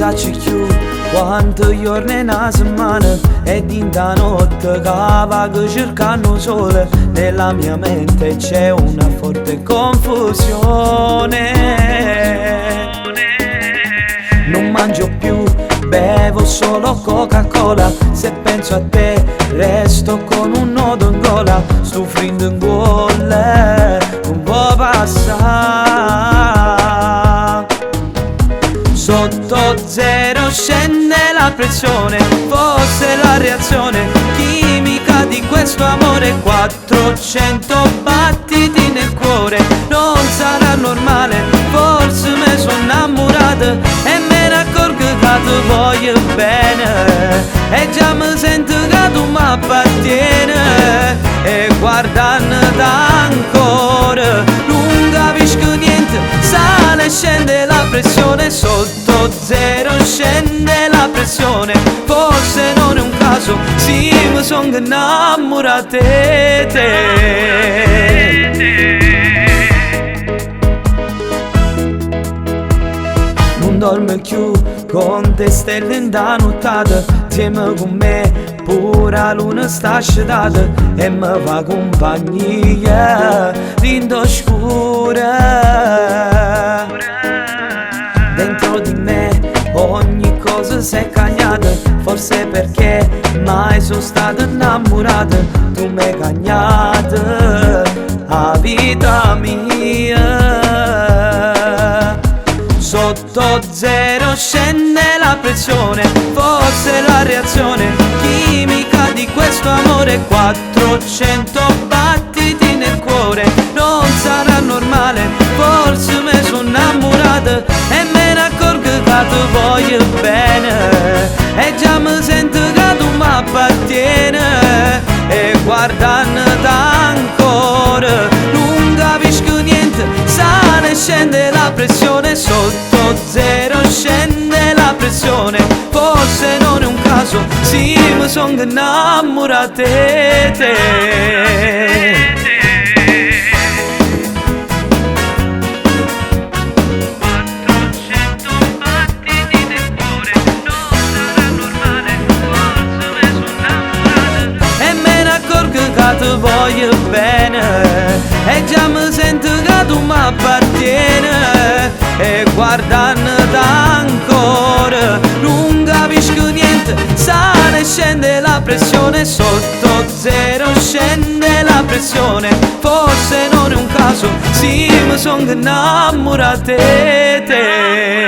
sacci più quanti giorni in una settimana e dinta notte che vago cercando sole. Nella mia mente c'è una forte confusione. Non mangio più, bevo solo Coca-Cola. Se penso a te resto con un nodo in gola. Sto frindo in gola, non può passare. Sotto zero scende la pressione, forse la reazione chimica di questo amore. 400 battiti nel cuore, non sarà normale, forse me sono innamorata e me ne accorgo che ti voglio bene e già mi sento che tu mi appartiene. E guardando ancora non capisco niente, sale e scende la pressione. Sotto zero scende la pressione, forse non è un caso, sì mi sono innamorato di te. Non dormo più con te stelle in da nottata, insieme con me pure la luna sta scetata e mi fa compagnia rindo scura. Dentro di me ogni cosa si è cagnata, forse perché mai sono stata innamorata. Tu mi hai cagnata a vita mia. Sotto zero scende la pressione, forse la reazione chimica di questo amore. 400 battiti nel cuore, non sarà normale, forse me sono innamorata e me ne accorgo che ti voglio bene e già mi sento che tu mi appartiene. E guardando ancora non capisco niente, sale e scende la pressione. Sotto zero scende la pressione, forse non è un caso, sì mi sono innamorato di te. Ti voglio bene e già mi sento che tu mi appartiene. E guardando ancora non capisco niente, sale e scende la pressione. Sotto zero scende la pressione, forse non è un caso, sì mi sono innamorato di te.